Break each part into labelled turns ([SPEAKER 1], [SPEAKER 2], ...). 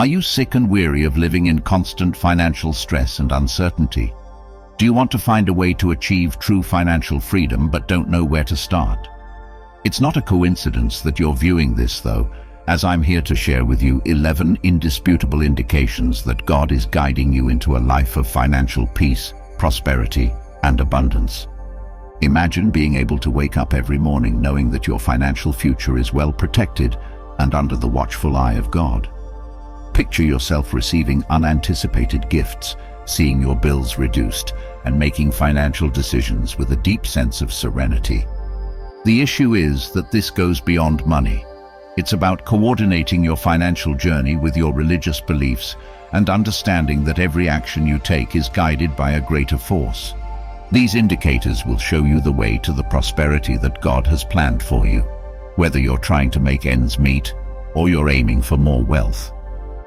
[SPEAKER 1] Are you sick and weary of living in constant financial stress and uncertainty? Do you want to find a way to achieve true financial freedom but don't know where to start? It's not a coincidence that you're viewing this, though, as I'm here to share with you 11 indisputable indications that God is guiding you into a life of financial peace, prosperity, and abundance. Imagine being able to wake up every morning knowing that your financial future is well protected and under the watchful eye of God. Picture yourself receiving unanticipated gifts, seeing your bills reduced, and making financial decisions with a deep sense of serenity. The issue is that this goes beyond money. It's about coordinating your financial journey with your religious beliefs and understanding that every action you take is guided by a greater force. These indicators will show you the way to the prosperity that God has planned for you, whether you're trying to make ends meet or you're aiming for more wealth.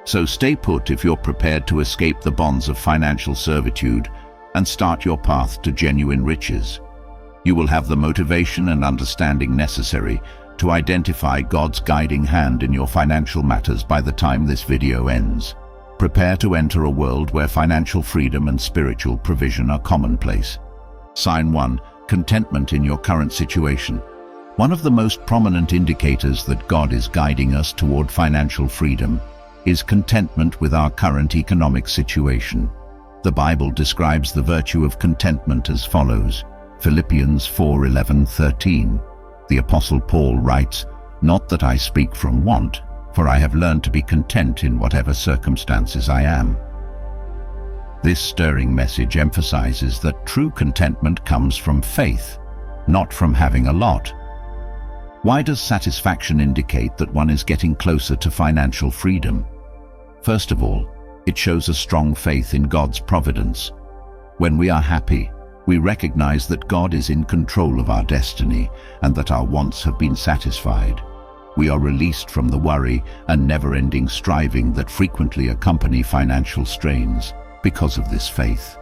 [SPEAKER 1] So stay put if you're prepared to escape the bonds of financial servitude and start your path to genuine riches. You will have the motivation and understanding necessary to identify God's guiding hand in your financial matters by the time this video ends. Prepare to enter a world where financial freedom and spiritual provision are commonplace. Sign 1. Contentment in your current situation. One of the most prominent indicators that God is guiding us toward financial freedom is contentment with our current economic situation. The Bible describes the virtue of contentment as follows. Philippians 4:11-13. The Apostle Paul writes, "Not that I speak from want, for I have learned to be content in whatever circumstances I am." This stirring message emphasizes that true contentment comes from faith, not from having a lot. Why does satisfaction indicate that one is getting closer to financial freedom? First of all, it shows a strong faith in God's providence. When we are happy, we recognize that God is in control of our destiny and that our wants have been satisfied. We are released from the worry and never-ending striving that frequently accompany financial strains because of this faith.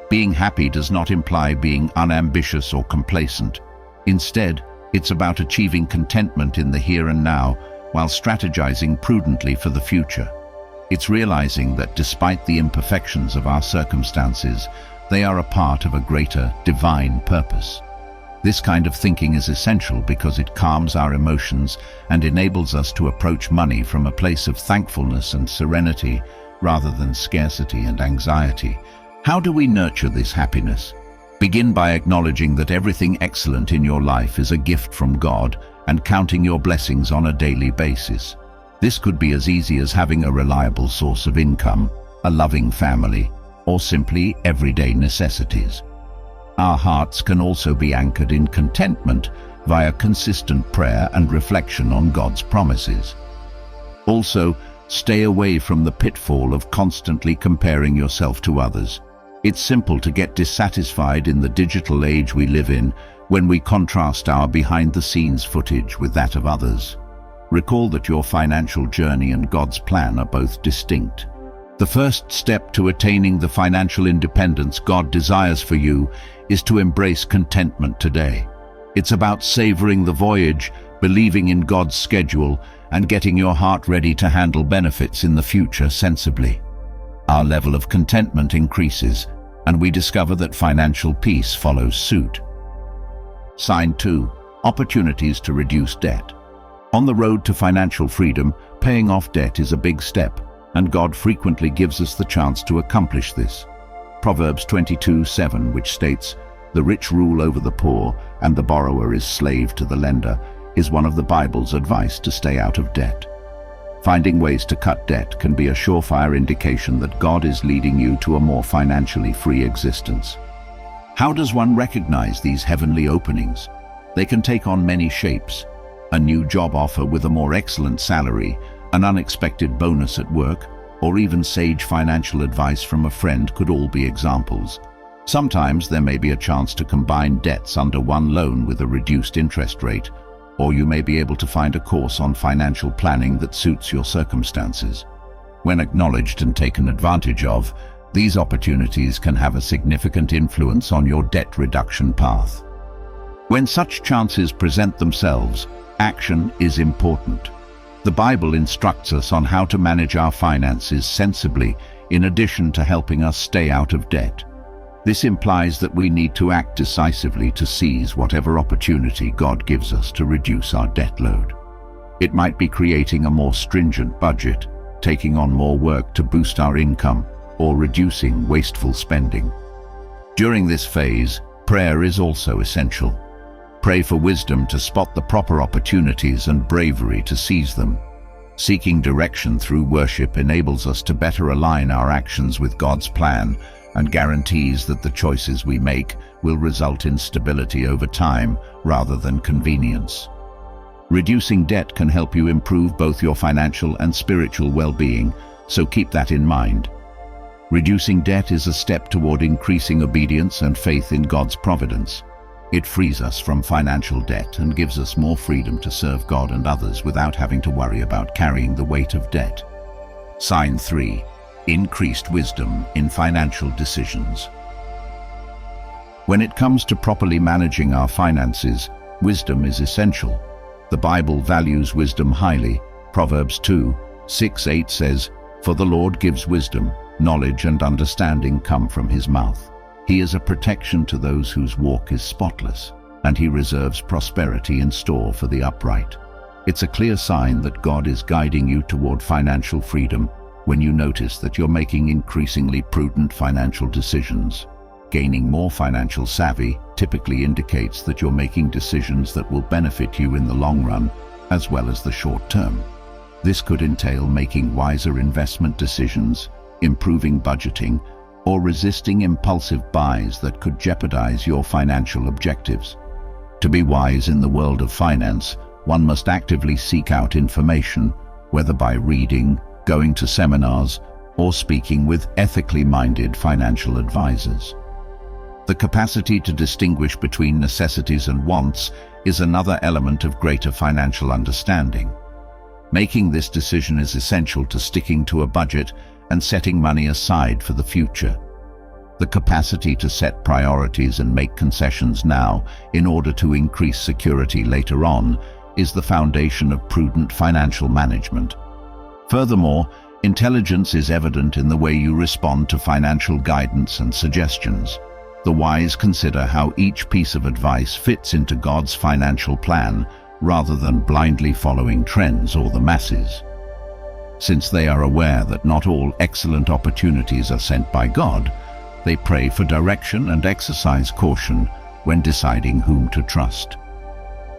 [SPEAKER 1] Being happy does not imply being unambitious or complacent. Instead, it's about achieving contentment in the here and now while strategizing prudently for the future. It's realizing that despite the imperfections of our circumstances, they are a part of a greater, divine purpose. This kind of thinking is essential because it calms our emotions and enables us to approach money from a place of thankfulness and serenity rather than scarcity and anxiety. How do we nurture this happiness? Begin by acknowledging that everything excellent in your life is a gift from God and counting your blessings on a daily basis. This could be as easy as having a reliable source of income, a loving family, or simply everyday necessities. Our hearts can also be anchored in contentment via consistent prayer and reflection on God's promises. Also, stay away from the pitfall of constantly comparing yourself to others. It's simple to get dissatisfied in the digital age we live in when we contrast our behind-the-scenes footage with that of others. Recall that your financial journey and God's plan are both distinct. The first step to attaining the financial independence God desires for you is to embrace contentment today. It's about savoring the voyage, believing in God's schedule, and getting your heart ready to handle benefits in the future sensibly. Our level of contentment increases, and we discover that financial peace follows suit. Sign 2. Opportunities to reduce debt. On the road to financial freedom, paying off debt is a big step, and God frequently gives us the chance to accomplish this. Proverbs 22:7, which states, "The rich rule over the poor, and the borrower is slave to the lender," is one of the Bible's advice to stay out of debt. Finding ways to cut debt can be a surefire indication that God is leading you to a more financially free existence. How does one recognize these heavenly openings? They can take on many shapes. A new job offer with a more excellent salary, an unexpected bonus at work, or even sage financial advice from a friend could all be examples. Sometimes there may be a chance to combine debts under one loan with a reduced interest rate, or you may be able to find a course on financial planning that suits your circumstances. When acknowledged and taken advantage of, these opportunities can have a significant influence on your debt reduction path. When such chances present themselves, action is important. The Bible instructs us on how to manage our finances sensibly, in addition to helping us stay out of debt. This implies that we need to act decisively to seize whatever opportunity God gives us to reduce our debt load. It might be creating a more stringent budget, taking on more work to boost our income, or reducing wasteful spending. During this phase, prayer is also essential. Pray for wisdom to spot the proper opportunities and bravery to seize them. Seeking direction through worship enables us to better align our actions with God's plan and guarantees that the choices we make will result in stability over time rather than convenience. Reducing debt can help you improve both your financial and spiritual well-being, so keep that in mind. Reducing debt is a step toward increasing obedience and faith in God's providence. It frees us from financial debt and gives us more freedom to serve God and others without having to worry about carrying the weight of debt. Sign 3. Increased wisdom in financial decisions. When it comes to properly managing our finances, wisdom is essential. The Bible values wisdom highly. Proverbs 2:6-8 says, "For the Lord gives wisdom, knowledge and understanding come from his mouth. He is a protection to those whose walk is spotless, and he reserves prosperity in store for the upright." It's a clear sign that God is guiding you toward financial freedom when you notice that you're making increasingly prudent financial decisions. Gaining more financial savvy typically indicates that you're making decisions that will benefit you in the long run as well as the short term. This could entail making wiser investment decisions, improving budgeting, or resisting impulsive buys that could jeopardize your financial objectives. To be wise in the world of finance, one must actively seek out information, whether by reading, going to seminars, or speaking with ethically minded financial advisors. The capacity to distinguish between necessities and wants is another element of greater financial understanding. Making this decision is essential to sticking to a budget and setting money aside for the future. The capacity to set priorities and make concessions now in order to increase security later on is the foundation of prudent financial management. Furthermore, intelligence is evident in the way you respond to financial guidance and suggestions. The wise consider how each piece of advice fits into God's financial plan rather than blindly following trends or the masses. Since they are aware that not all excellent opportunities are sent by God, they pray for direction and exercise caution when deciding whom to trust.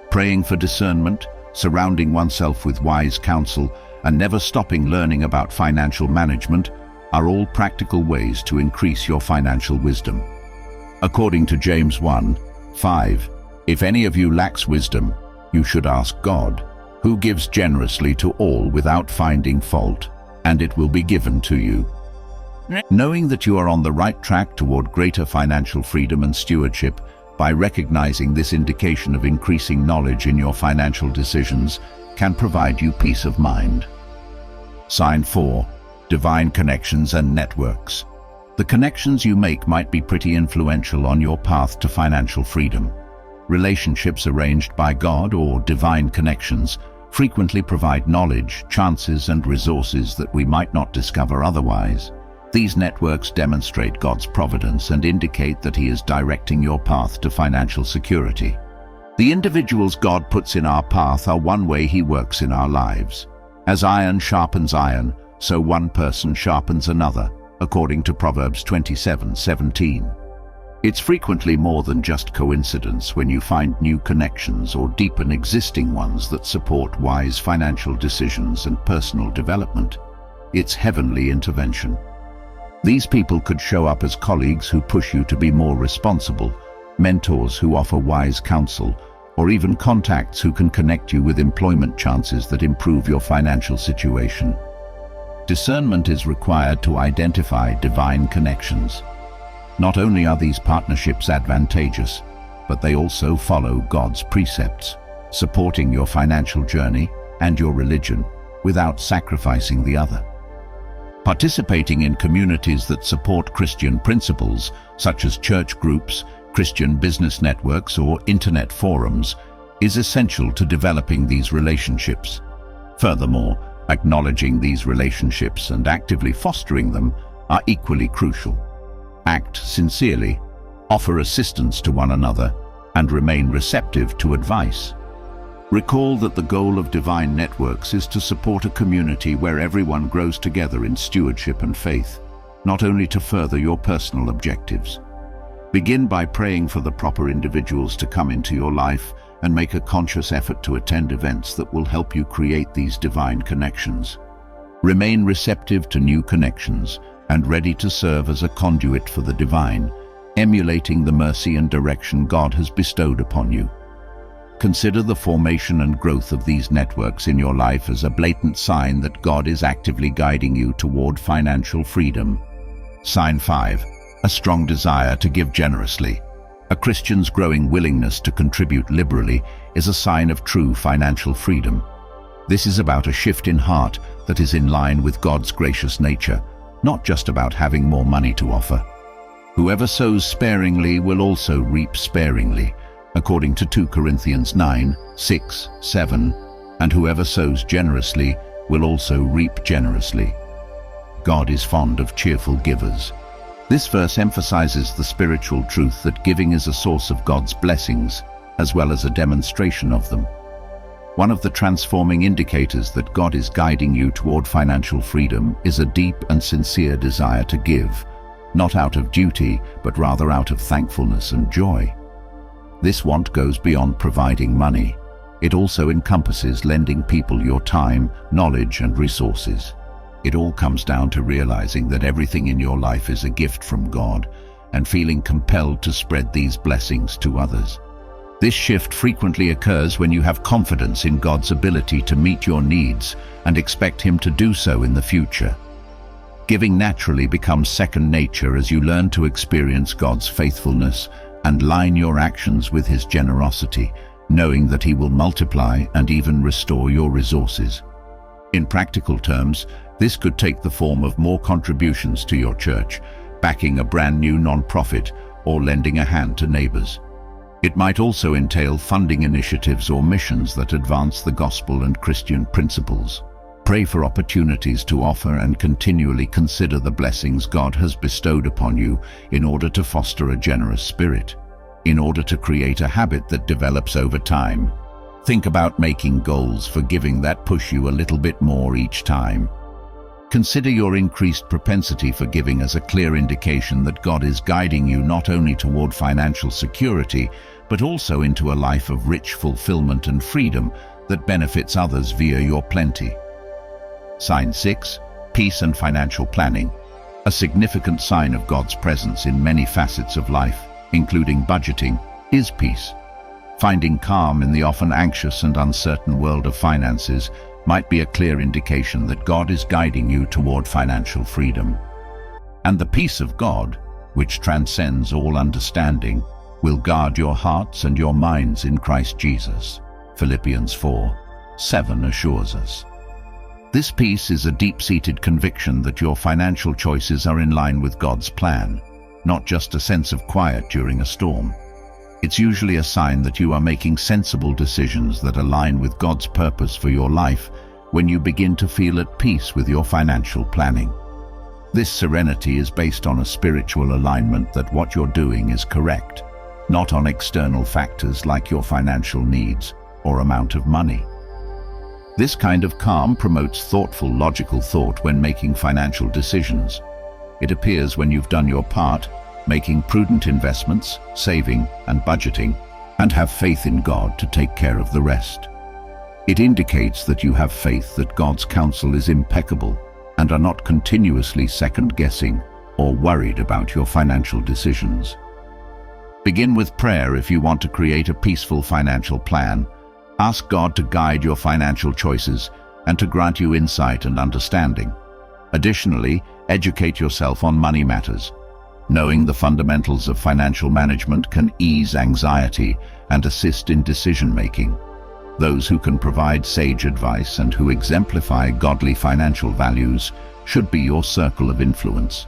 [SPEAKER 1] Praying for discernment, surrounding oneself with wise counsel, and never stopping learning about financial management are all practical ways to increase your financial wisdom. According to James 1:5, "If any of you lacks wisdom, you should ask God, who gives generously to all without finding fault, and it will be given to you." Knowing that you are on the right track toward greater financial freedom and stewardship by recognizing this indication of increasing knowledge in your financial decisions can provide you peace of mind. Sign 4. Divine connections and networks. The connections you make might be pretty influential on your path to financial freedom. Relationships arranged by God or divine connections frequently provide knowledge, chances, and resources that we might not discover otherwise. These networks demonstrate God's providence and indicate that He is directing your path to financial security. The individuals God puts in our path are one way He works in our lives. As iron sharpens iron, so one person sharpens another, according to Proverbs 27:17. It's frequently more than just coincidence when you find new connections or deepen existing ones that support wise financial decisions and personal development. It's heavenly intervention. These people could show up as colleagues who push you to be more responsible, mentors who offer wise counsel, or even contacts who can connect you with employment chances that improve your financial situation. Discernment is required to identify divine connections. Not only are these partnerships advantageous, but they also follow God's precepts, supporting your financial journey and your religion without sacrificing the other. Participating in communities that support Christian principles, such as church groups, Christian business networks, or internet forums, is essential to developing these relationships. Furthermore, acknowledging these relationships and actively fostering them are equally crucial. Act sincerely, offer assistance to one another, and remain receptive to advice. Recall that the goal of divine networks is to support a community where everyone grows together in stewardship and faith, not only to further your personal objectives. Begin by praying for the proper individuals to come into your life and make a conscious effort to attend events that will help you create these divine connections. Remain receptive to new connections and ready to serve as a conduit for the divine, emulating the mercy and direction God has bestowed upon you. Consider the formation and growth of these networks in your life as a blatant sign that God is actively guiding you toward financial freedom. Sign 5. A strong desire to give generously. A Christian's growing willingness to contribute liberally is a sign of true financial freedom. This is about a shift in heart that is in line with God's gracious nature, not just about having more money to offer. Whoever sows sparingly will also reap sparingly, according to 2 Corinthians 9, 6, 7, and whoever sows generously will also reap generously. God is fond of cheerful givers. This verse emphasizes the spiritual truth that giving is a source of God's blessings, as well as a demonstration of them. One of the transforming indicators that God is guiding you toward financial freedom is a deep and sincere desire to give, not out of duty, but rather out of thankfulness and joy. This want goes beyond providing money. It also encompasses lending people your time, knowledge, and resources. It all comes down to realizing that everything in your life is a gift from God and feeling compelled to spread these blessings to others. This shift frequently occurs when you have confidence in God's ability to meet your needs and expect Him to do so in the future. Giving naturally becomes second nature as you learn to experience God's faithfulness and line your actions with His generosity, knowing that He will multiply and even restore your resources. In practical terms, this could take the form of more contributions to your church, backing a brand new non-profit, or lending a hand to neighbors. It might also entail funding initiatives or missions that advance the gospel and Christian principles. Pray for opportunities to offer and continually consider the blessings God has bestowed upon you in order to foster a generous spirit, in order to create a habit that develops over time. Think about making goals for giving that push you a little bit more each time. Consider your increased propensity for giving as a clear indication that God is guiding you not only toward financial security, but also into a life of rich fulfillment and freedom that benefits others via your plenty. Sign 6. Peace and financial planning. A significant sign of God's presence in many facets of life, including budgeting, is peace. Finding calm in the often anxious and uncertain world of finances might be a clear indication that God is guiding you toward financial freedom. And the peace of God, which transcends all understanding, will guard your hearts and your minds in Christ Jesus. Philippians 4:7 assures us. This peace is a deep-seated conviction that your financial choices are in line with God's plan, not just a sense of quiet during a storm. It's usually a sign that you are making sensible decisions that align with God's purpose for your life when you begin to feel at peace with your financial planning. This serenity is based on a spiritual alignment that what you're doing is correct, not on external factors like your financial needs or amount of money. This kind of calm promotes thoughtful, logical thought when making financial decisions. It appears when you've done your part, making prudent investments, saving and budgeting, and have faith in God to take care of the rest. It indicates that you have faith that God's counsel is impeccable and are not continuously second-guessing or worried about your financial decisions. Begin with prayer if you want to create a peaceful financial plan. Ask God to guide your financial choices and to grant you insight and understanding. Additionally, educate yourself on money matters. Knowing the fundamentals of financial management can ease anxiety and assist in decision-making. Those who can provide sage advice and who exemplify godly financial values should be your circle of influence.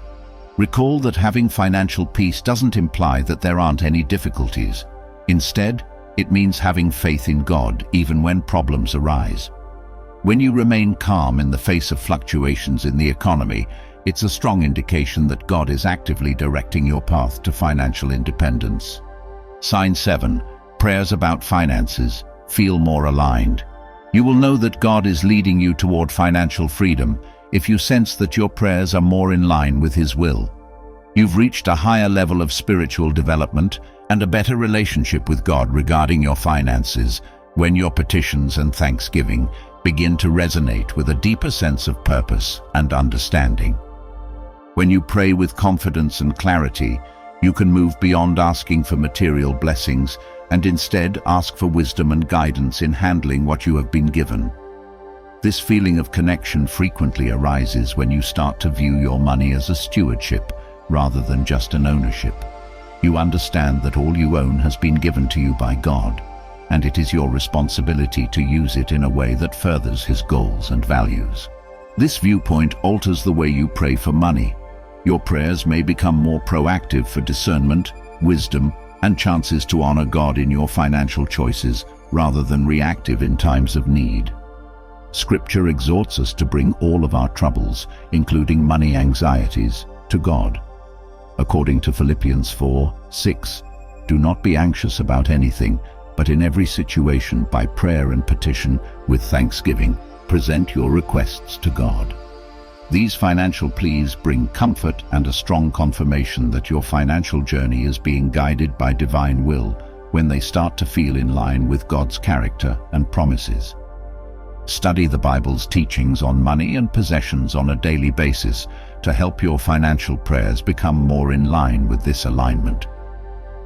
[SPEAKER 1] Recall that having financial peace doesn't imply that there aren't any difficulties. Instead, it means having faith in God even when problems arise. When you remain calm in the face of fluctuations in the economy, it's a strong indication that God is actively directing your path to financial independence. Sign 7. Prayers about finances. Feel more aligned. You will know that God is leading you toward financial freedom if you sense that your prayers are more in line with His will. You've reached a higher level of spiritual development and a better relationship with God regarding your finances when your petitions and thanksgiving begin to resonate with a deeper sense of purpose and understanding. When you pray with confidence and clarity, you can move beyond asking for material blessings and instead ask for wisdom and guidance in handling what you have been given. This feeling of connection frequently arises when you start to view your money as a stewardship rather than just an ownership. You understand that all you own has been given to you by God, and it is your responsibility to use it in a way that furthers His goals and values. This viewpoint alters the way you pray for money. Your prayers may become more proactive for discernment, wisdom, and chances to honor God in your financial choices rather than reactive in times of need. Scripture exhorts us to bring all of our troubles, including money anxieties, to God. According to Philippians 4:6, do not be anxious about anything, but in every situation by prayer and petition with thanksgiving, present your requests to God. These financial pleas bring comfort and a strong confirmation that your financial journey is being guided by divine will when they start to feel in line with God's character and promises. Study the Bible's teachings on money and possessions on a daily basis to help your financial prayers become more in line with this alignment.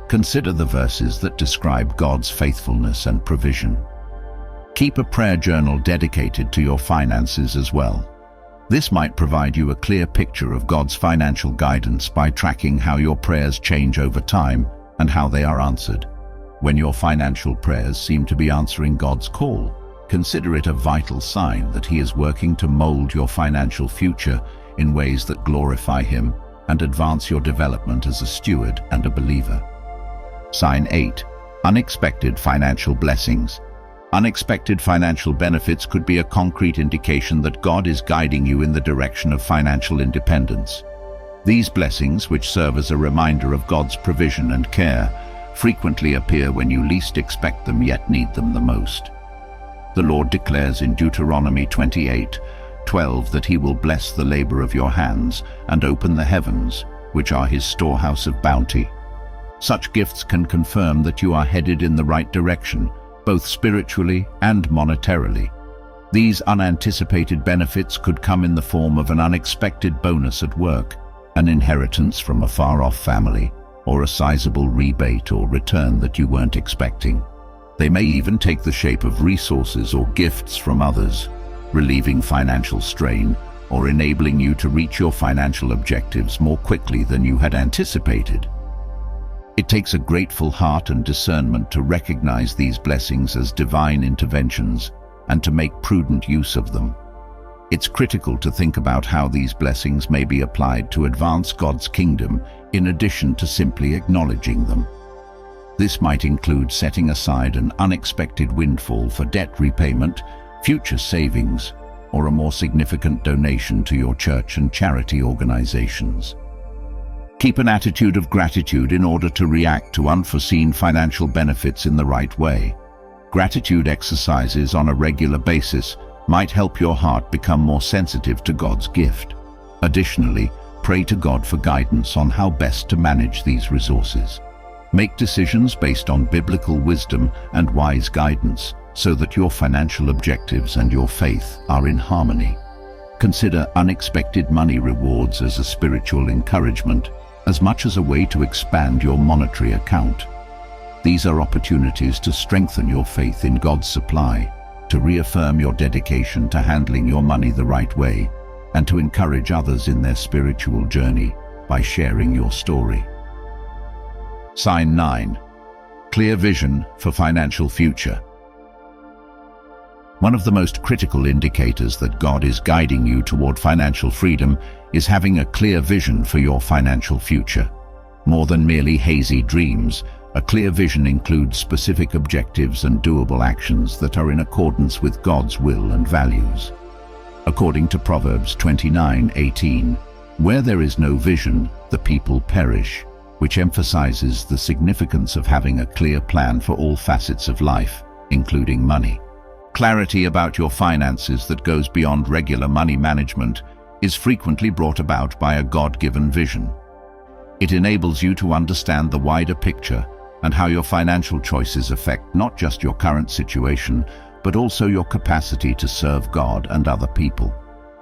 [SPEAKER 1] Consider the verses that describe God's faithfulness and provision. Keep a prayer journal dedicated to your finances as well. This might provide you a clear picture of God's financial guidance by tracking how your prayers change over time and how they are answered. When your financial prayers seem to be answering God's call, consider it a vital sign that He is working to mold your financial future in ways that glorify Him and advance your development as a steward and a believer. Sign 8. Unexpected financial blessings. Unexpected financial benefits could be a concrete indication that God is guiding you in the direction of financial independence. These blessings, which serve as a reminder of God's provision and care, frequently appear when you least expect them yet need them the most. The Lord declares in Deuteronomy 28:12 that He will bless the labor of your hands and open the heavens, which are His storehouse of bounty. Such gifts can confirm that you are headed in the right direction, both spiritually and monetarily. These unanticipated benefits could come in the form of an unexpected bonus at work, an inheritance from a far-off family, or a sizable rebate or return that you weren't expecting. They may even take the shape of resources or gifts from others, relieving financial strain or enabling you to reach your financial objectives more quickly than you had anticipated. It takes a grateful heart and discernment to recognize these blessings as divine interventions and to make prudent use of them. It's critical to think about how these blessings may be applied to advance God's kingdom in addition to simply acknowledging them. This might include setting aside an unexpected windfall for debt repayment, future savings, or a more significant donation to your church and charity organizations. Keep an attitude of gratitude in order to react to unforeseen financial benefits in the right way. Gratitude exercises on a regular basis might help your heart become more sensitive to God's gift. Additionally, pray to God for guidance on how best to manage these resources. Make decisions based on biblical wisdom and wise guidance so that your financial objectives and your faith are in harmony. Consider unexpected money rewards as a spiritual encouragement, as much as a way to expand your monetary account. These are opportunities to strengthen your faith in God's supply, to reaffirm your dedication to handling your money the right way, and to encourage others in their spiritual journey by sharing your story. Sign 9. Clear vision for financial future. One of the most critical indicators that God is guiding you toward financial freedom is having a clear vision for your financial future. More than merely hazy dreams, A clear vision includes specific objectives and doable actions that are in accordance with God's will and values. According to Proverbs 29:18, "Where there is no vision, the people perish," which emphasizes the significance of having a clear plan for all facets of life, including money. Clarity about your finances that goes beyond regular money management is frequently brought about by a God-given vision. It enables you to understand the wider picture and how your financial choices affect not just your current situation, but also your capacity to serve God and other people.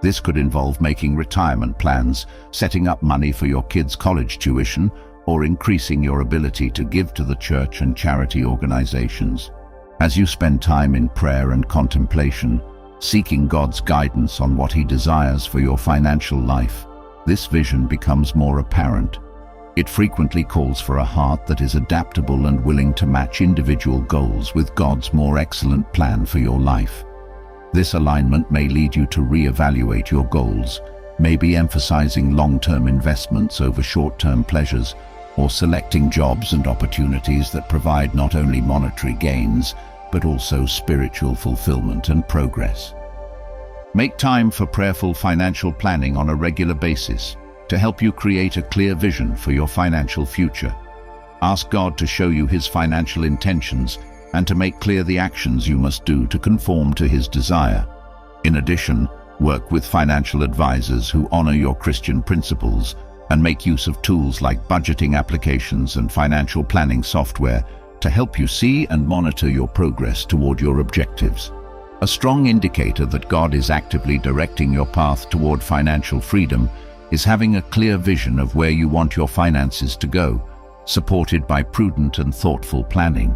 [SPEAKER 1] This could involve making retirement plans, setting up money for your kids' college tuition, or increasing your ability to give to the church and charity organizations. As you spend time in prayer and contemplation, seeking God's guidance on what He desires for your financial life, this vision becomes more apparent. It frequently calls for a heart that is adaptable and willing to match individual goals with God's more excellent plan for your life. This alignment may lead you to reevaluate your goals, maybe emphasizing long-term investments over short-term pleasures, or selecting jobs and opportunities that provide not only monetary gains, but also spiritual fulfillment and progress. Make time for prayerful financial planning on a regular basis to help you create a clear vision for your financial future. Ask God to show you His financial intentions and to make clear the actions you must do to conform to His desire. In addition, work with financial advisors who honor your Christian principles and make use of tools like budgeting applications and financial planning software to help you see and monitor your progress toward your objectives. A strong indicator that God is actively directing your path toward financial freedom is having a clear vision of where you want your finances to go, supported by prudent and thoughtful planning.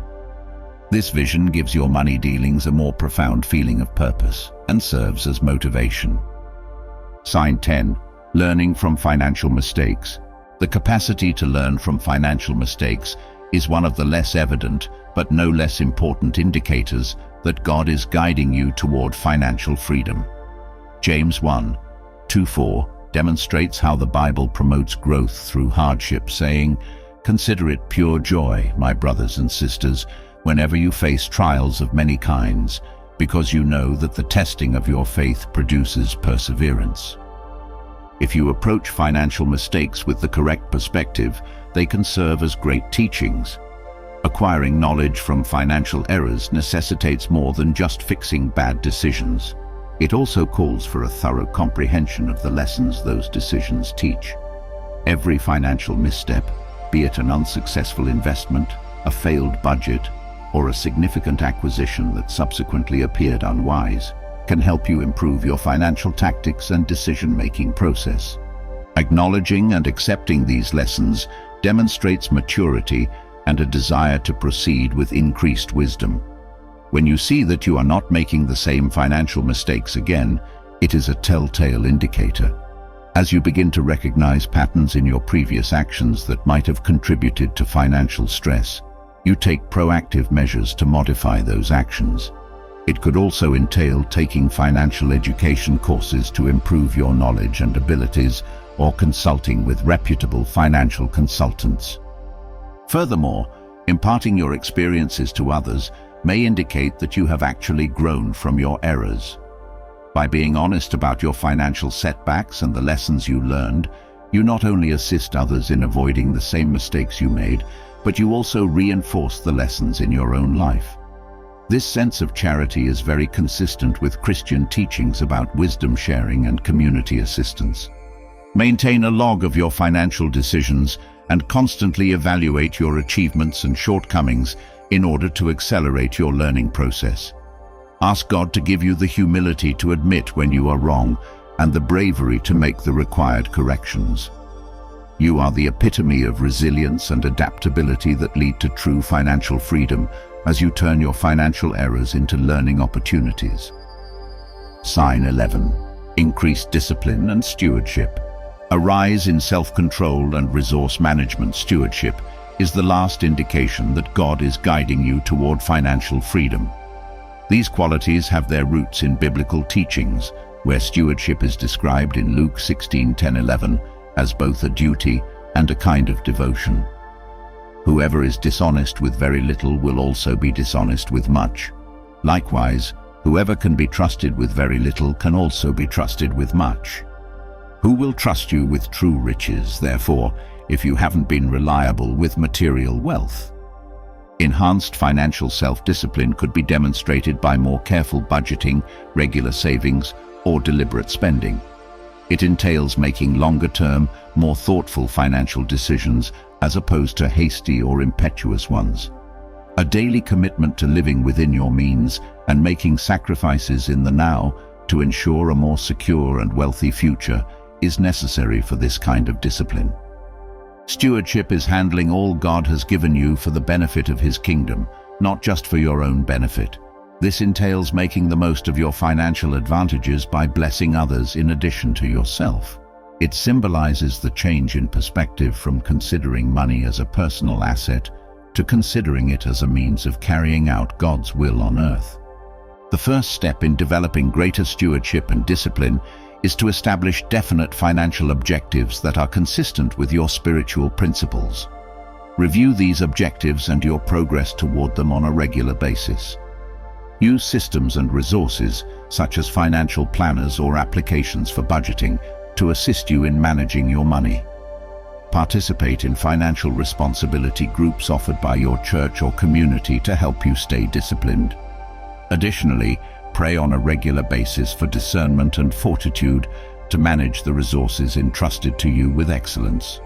[SPEAKER 1] This vision gives your money dealings a more profound feeling of purpose and serves as motivation. Sign 10. Learning from financial mistakes. The capacity to learn from financial mistakes is one of the less evident but no less important indicators that God is guiding you toward financial freedom. James 1:2-4 demonstrates how the Bible promotes growth through hardship, saying, "Consider it pure joy, my brothers and sisters, whenever you face trials of many kinds, because you know that the testing of your faith produces perseverance." If you approach financial mistakes with the correct perspective, they can serve as great teachings. Acquiring knowledge from financial errors necessitates more than just fixing bad decisions. It also calls for a thorough comprehension of the lessons those decisions teach. Every financial misstep, be it an unsuccessful investment, a failed budget, or a significant acquisition that subsequently appeared unwise, can help you improve your financial tactics and decision-making process. Acknowledging and accepting these lessons demonstrates maturity and a desire to proceed with increased wisdom. When you see that you are not making the same financial mistakes again, it is a telltale indicator. As you begin to recognize patterns in your previous actions that might have contributed to financial stress, you take proactive measures to modify those actions. It could also entail taking financial education courses to improve your knowledge and abilities, or consulting with reputable financial consultants. Furthermore, imparting your experiences to others may indicate that you have actually grown from your errors. By being honest about your financial setbacks and the lessons you learned, you not only assist others in avoiding the same mistakes you made, but you also reinforce the lessons in your own life. This sense of charity is very consistent with Christian teachings about wisdom sharing and community assistance. Maintain a log of your financial decisions and constantly evaluate your achievements and shortcomings in order to accelerate your learning process. Ask God to give you the humility to admit when you are wrong and the bravery to make the required corrections. You are the epitome of resilience and adaptability that lead to true financial freedom as you turn your financial errors into learning opportunities. Sign 11. Increased discipline and stewardship. A rise in self-control and resource management stewardship is the last indication that God is guiding you toward financial freedom. These qualities have their roots in biblical teachings, where stewardship is described in Luke 16:10-11 as both a duty and a kind of devotion. Whoever is dishonest with very little will also be dishonest with much. Likewise, whoever can be trusted with very little can also be trusted with much. Who will trust you with true riches, therefore, if you haven't been reliable with material wealth? Enhanced financial self-discipline could be demonstrated by more careful budgeting, regular savings, or deliberate spending. It entails making longer-term, more thoughtful financial decisions as opposed to hasty or impetuous ones. A daily commitment to living within your means and making sacrifices in the now to ensure a more secure and wealthy future is necessary for this kind of discipline. Stewardship is handling all God has given you for the benefit of His kingdom, not just for your own benefit. This entails making the most of your financial advantages by blessing others in addition to yourself. It symbolizes the change in perspective from considering money as a personal asset to considering it as a means of carrying out God's will on earth. The first step in developing greater stewardship and discipline is to establish definite financial objectives that are consistent with your spiritual principles. Review these objectives and your progress toward them on a regular basis. Use systems and resources, such as financial planners or applications for budgeting, to assist you in managing your money. Participate in financial responsibility groups offered by your church or community to help you stay disciplined. Additionally, pray on a regular basis for discernment and fortitude to manage the resources entrusted to you with excellence.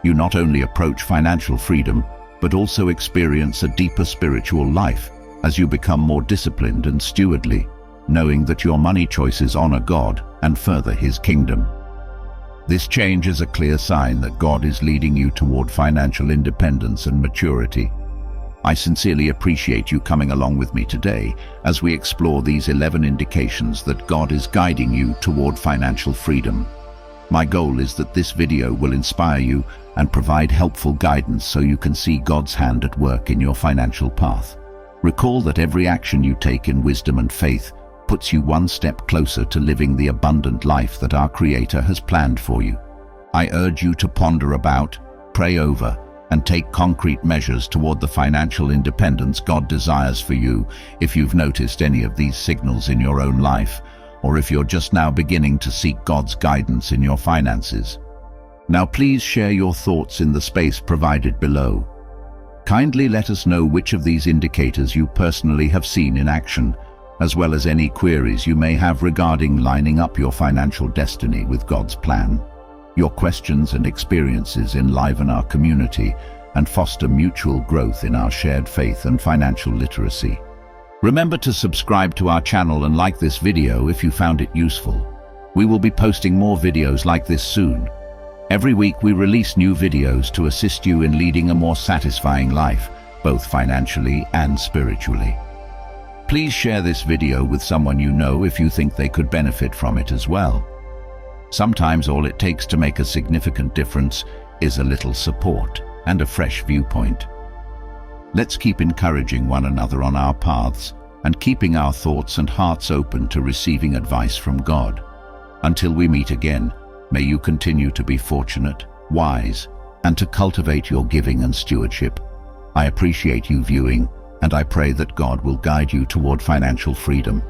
[SPEAKER 1] You not only approach financial freedom, but also experience a deeper spiritual life as you become more disciplined and stewardly, knowing that your money choices honor God and further His kingdom. This change is a clear sign that God is leading you toward financial independence and maturity. I sincerely appreciate you coming along with me today as we explore these 11 indications that God is guiding you toward financial freedom. My goal is that this video will inspire you and provide helpful guidance so you can see God's hand at work in your financial path. Recall that every action you take in wisdom and faith puts you one step closer to living the abundant life that our Creator has planned for you. I urge you to ponder about, pray over, and take concrete measures toward the financial independence God desires for you if you've noticed any of these signals in your own life, or if you're just now beginning to seek God's guidance in your finances. Now please share your thoughts in the space provided below. Kindly let us know which of these indicators you personally have seen in action, as well as any queries you may have regarding lining up your financial destiny with God's plan. Your questions and experiences enliven our community and foster mutual growth in our shared faith and financial literacy. Remember to subscribe to our channel and like this video if you found it useful. We will be posting more videos like this soon. Every week we release new videos to assist you in leading a more satisfying life, both financially and spiritually. Please share this video with someone you know if you think they could benefit from it as well. Sometimes all it takes to make a significant difference is a little support and a fresh viewpoint. Let's keep encouraging one another on our paths and keeping our thoughts and hearts open to receiving advice from God. Until we meet again, may you continue to be fortunate, wise, and to cultivate your giving and stewardship. I appreciate you viewing, and I pray that God will guide you toward financial freedom.